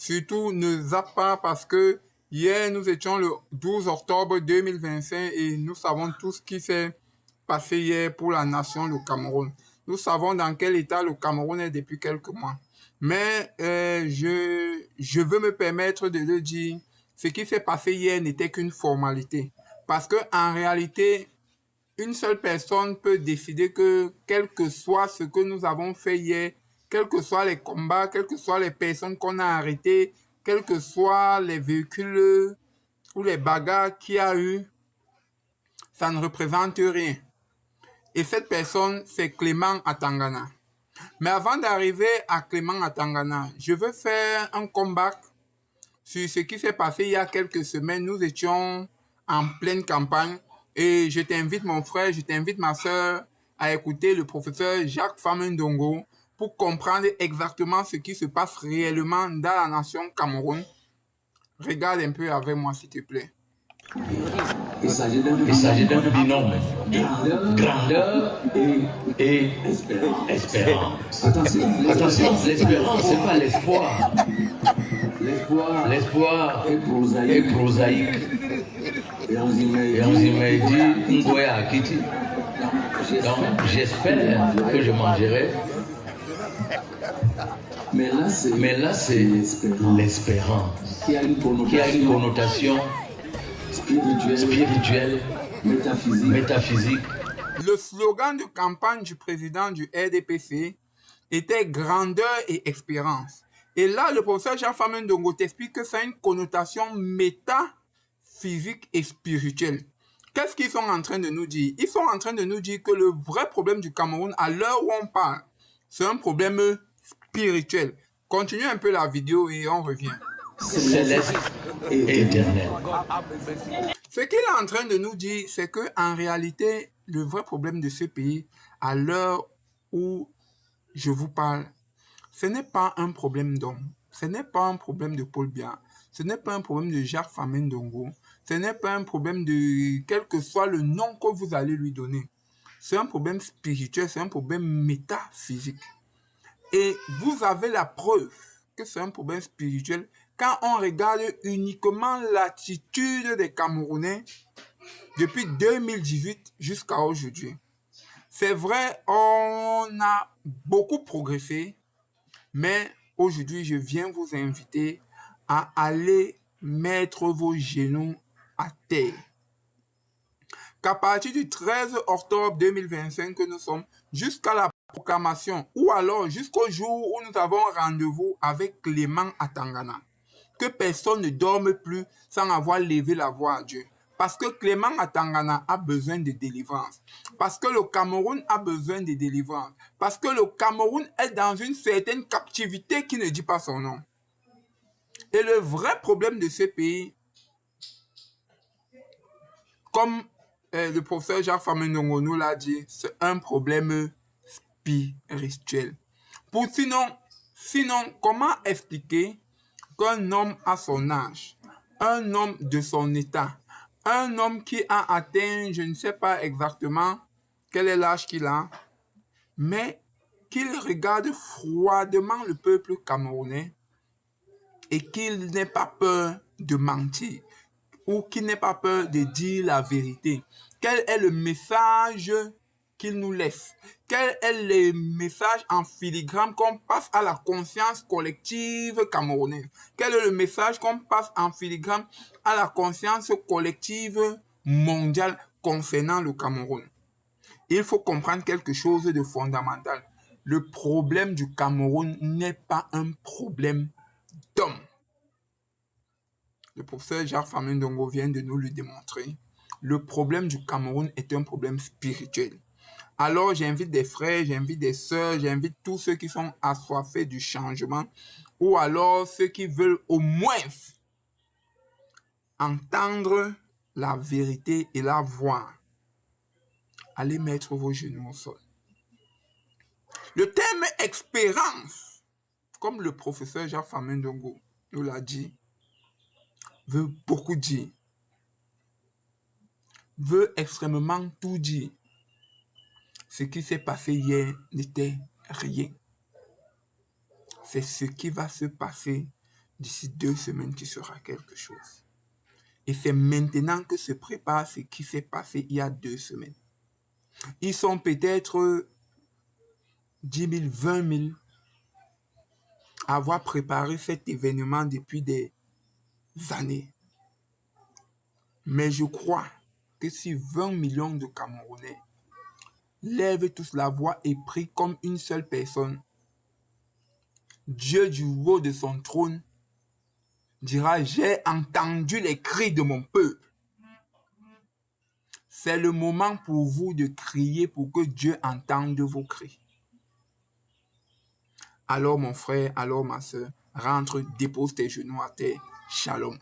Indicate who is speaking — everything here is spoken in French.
Speaker 1: Surtout, ne zappe pas parce que hier, nous étions le 12 octobre 2025 et nous savons tout ce qui s'est passé hier pour la nation du Cameroun. Nous savons dans quel état le Cameroun est depuis quelques mois. Mais je veux me permettre de le dire, ce qui s'est passé hier n'était qu'une formalité. Parce que en réalité, une seule personne peut décider que, quel que soit ce que nous avons fait hier, quels que soient les combats, quelles que soient les personnes qu'on a arrêtées, quels que soient les véhicules ou les bagarres qu'il y a eu, ça ne représente rien. Et cette personne, c'est Clément Atangana. Mais avant d'arriver à Clément Atangana, je veux faire un comeback sur ce qui s'est passé il y a quelques semaines. Nous étions en pleine campagne et je t'invite mon frère, je t'invite ma soeur à écouter le professeur Jacques Famendongo pour comprendre exactement ce qui se passe réellement dans la nation Cameroun. Regarde un peu avec moi s'il te plaît.
Speaker 2: Il s'agit d'un binôme, grandeur et espérance. Attention, l'espérance, c'est pas l'espoir. L'espoir est prosaïque. Et on s'y met dit Ngoya Akiti. Donc j'espère que je mangerai. Mais là, c'est l'espérance qui a une connotation spirituelle, métaphysique.
Speaker 1: Le slogan de campagne du président du RDPC était grandeur et espérance. Et là, le professeur Jean Famendongo t'explique que ça a une connotation métaphysique et spirituelle. Qu'est-ce qu'ils sont en train de nous dire? Ils sont en train de nous dire que le vrai problème du Cameroun, à l'heure où on parle, c'est un problème spirituel. Continue un peu la vidéo et on revient.
Speaker 2: Céleste et éternel.
Speaker 1: Ce qu'il est en train de nous dire, c'est que en réalité, le vrai problème de ce pays, à l'heure où je vous parle, ce n'est pas un problème d'homme, ce n'est pas un problème de Paul Biya, ce n'est pas un problème de Jacques Famendongo, ce n'est pas un problème de quel que soit le nom que vous allez lui donner. C'est un problème spirituel, c'est un problème métaphysique. Et vous avez la preuve que c'est un problème spirituel quand on regarde uniquement l'attitude des Camerounais depuis 2018 jusqu'à aujourd'hui. C'est vrai, on a beaucoup progressé, mais aujourd'hui, je viens vous inviter à aller mettre vos genoux à terre. Qu'à partir du 13 octobre 2025 que nous sommes, jusqu'à la proclamation, ou alors jusqu'au jour où nous avons rendez-vous avec Clément Atangana, que personne ne dorme plus sans avoir levé la voix à Dieu. Parce que Clément Atangana a besoin de délivrance. Parce que le Cameroun a besoin de délivrance. Parce que le Cameroun est dans une certaine captivité qui ne dit pas son nom. Et le vrai problème de ce pays, comme le professeur Jacques Famendongo nous l'a dit, c'est un problème spirituel. Sinon, comment expliquer qu'un homme à son âge, un homme de son état, un homme qui a atteint, je ne sais pas exactement quel est l'âge qu'il a, mais qu'il regarde froidement le peuple camerounais et qu'il n'ait pas peur de mentir ou qu'il n'ait pas peur de dire la vérité. Quel est le message qu'il nous laisse? Quel est le message en filigrane qu'on passe à la conscience collective camerounaise? Quel est le message qu'on passe en filigrane à la conscience collective mondiale concernant le Cameroun? Il faut comprendre quelque chose de fondamental. Le problème du Cameroun n'est pas un problème d'homme. Le professeur Jacques Famendongo vient de nous le démontrer. Le problème du Cameroun est un problème spirituel. Alors j'invite des frères, j'invite des sœurs, j'invite tous ceux qui sont assoiffés du changement ou alors ceux qui veulent au moins entendre la vérité et la voir. Allez mettre vos genoux au sol. Le terme espérance, comme le professeur Jacques Famendongo nous l'a dit, veut beaucoup dire. Veut extrêmement tout dire. Ce qui s'est passé hier n'était rien. C'est ce qui va se passer d'ici 2 semaines, tu sauras quelque chose. Et c'est maintenant que se prépare ce qui s'est passé il y a 2 semaines. Ils sont peut-être 10 000, 20 000 à avoir préparé cet événement depuis des années. Mais je crois que si 20 millions de Camerounais lèvent tous la voix et prient comme une seule personne, Dieu du haut de son trône dira: j'ai entendu les cris de mon peuple. C'est le moment pour vous de crier pour que Dieu entende vos cris. Alors mon frère, alors ma soeur, rentre, dépose tes genoux à terre. Shalom.